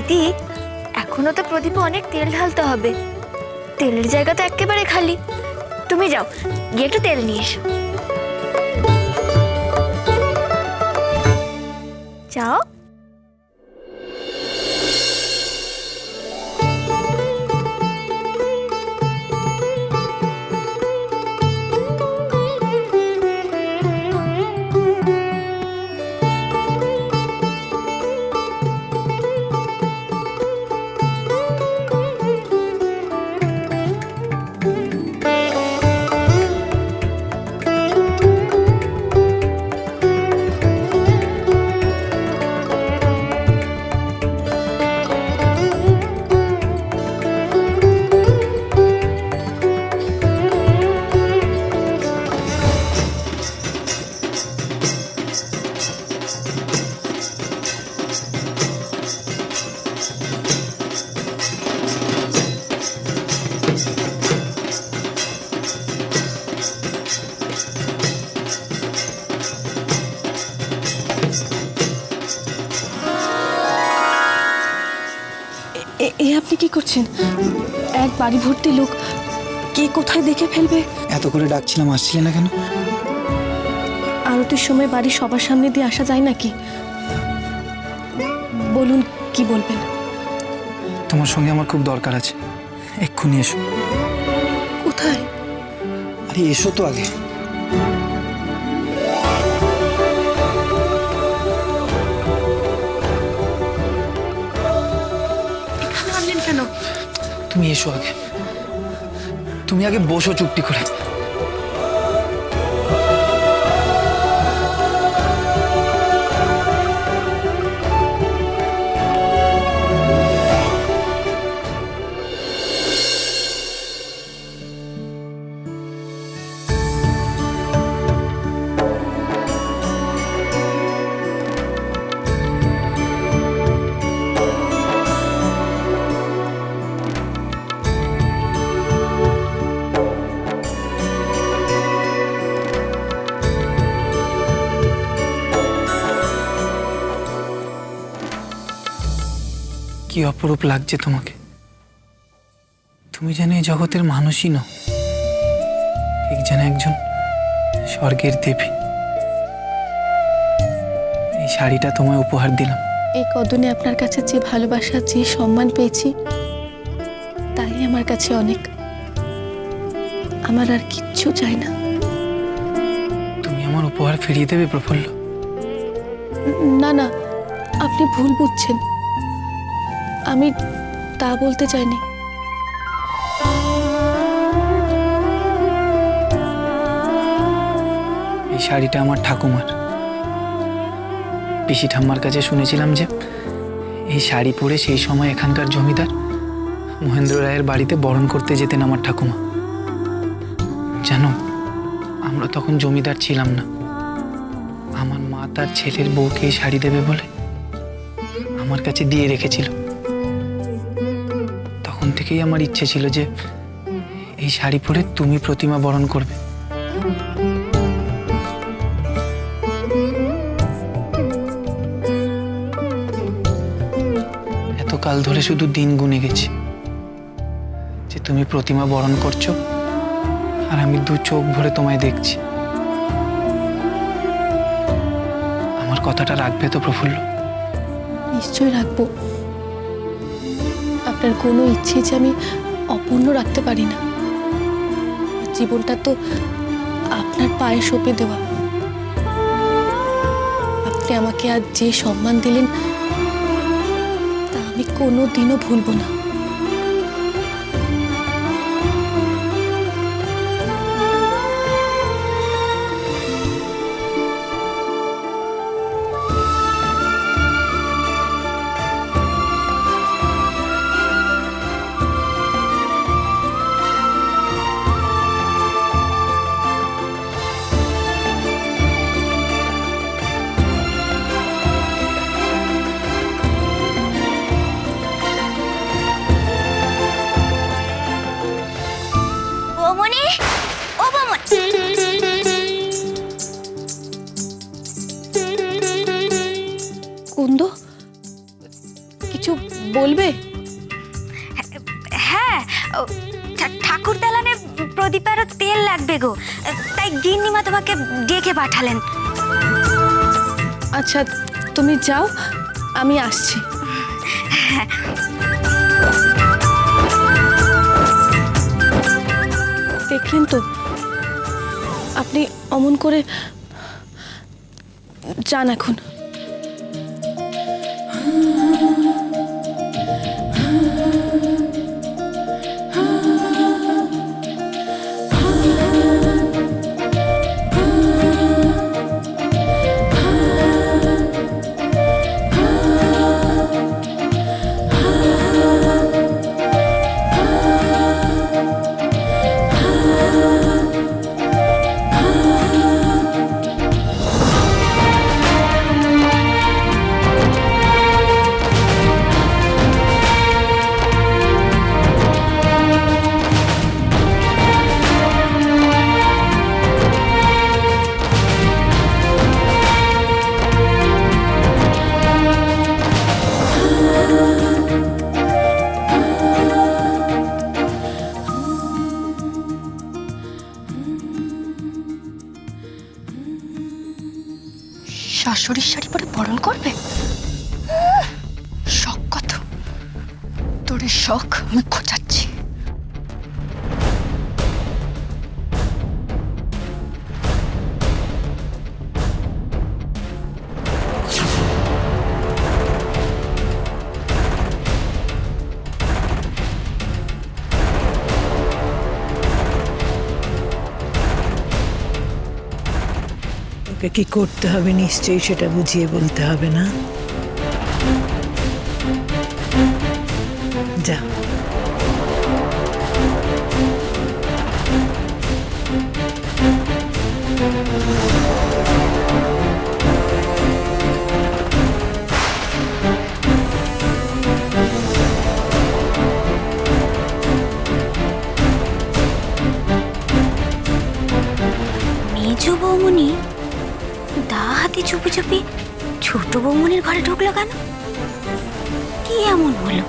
দিদি, এখনো তো প্রদীপে অনেক তেল ঢালতে হবে। তেলের জায়গা তো একেবারে খালি। তুমি যাও, গিয়ে একটু তেল নিয়ে এসো। যাও। আপনি কি করছেন? এক বাড়ি ভর্তি লোক, কে কোথায় দেখে ফেলবে। এত করে ডাকছিলাম, আসছিলে না কেন? আরতির সময় বাড়ি সবার সামনে দিয়ে আসা যায় নাকি? বলুন, কি বলবেন? তোমার সঙ্গে আমার খুব দরকার আছে, এক্ষুনি এসো। কোথায়? আরে এসো তো আগে। আনলেন কেন? তুমি এসো আগে, তুমি আগে বসো চুপটি করে। কি অপরূপ লাগছে তোমাকে। তুমি যেন এই জগতের মানুষই নও, ঠিক যেন একজন স্বর্গের দেবী। এই শাড়িটা তোমায় উপহার দিলাম। এই কদিনে আপনার কাছে যে ভালোবাসা, যে সম্মান পেয়েছি, তাই আমার কাছে অনেক। আমার আর কিচ্ছু চাই না। তুমি আমার উপহার ফিরিয়ে দেবে প্রফুল্ল? না না, আপনি ভুল বুঝছেন। আমি তা বলতে চাইনি। এই শাড়িটা আমার ঠাকুমার। পিসি ঠাম্মার কাছে শুনেছিলাম যে এই শাড়ি পরে সেই সময় এখানকার জমিদার মহেন্দ্র রায়ের বাড়িতে বরণ করতে যেতেন আমার ঠাকুমা। জানো, আমরা তখন জমিদার ছিলাম না। আমার মা তার ছেলের বউকে এই শাড়ি দেবে বলে আমার কাছে দিয়ে রেখেছিল। তখন থেকেই আমার ইচ্ছে ছিল যে এই শাড়ি পরে তুমি প্রতিমা বরণ করবে। এতকাল ধরে শুধু দিন গুনে গেছি যে তুমি প্রতিমা বরণ করছো, আর আমি দু চোখ ভরে তোমায় দেখছি। আমার কথাটা রাখবে তো প্রফুল্ল? নিশ্চয় রাখবো। আপনার কোনো ইচ্ছে যে আমি অপূর্ণ রাখতে পারি না। জীবনটা তো আপনার পায়ে সঁপে দেওয়া। আপনি আমাকে আজ যে সম্মান দিলেন, তা আমি কোনো দিনও ভুলবো না। বলবে? হ্যাঁ, ঠাকুর দালানে প্রদীপে আরো তেল লাগবে গো, তাই গিন্নিমা তোমাকে ডেকে পাঠালেন। আচ্ছা, তুমি যাও, আমি আসছি। দেখলেন তো, আপনি অমন করে যান এখন। শাশুড়ির শাড়ি পরে বরণ করবে? শখ কত তোর, শখ আমি খোঁচাচ্ছি। ওকে কি করতে হবে নিশ্চয়ই সেটা বুঝিয়ে বলতে হবে না। যা, মেজো বৌমনি দা হাতে চুপি চুপি ছোট বৌমনির ঘরে ঢুকলো কেন? কি এমন হলো?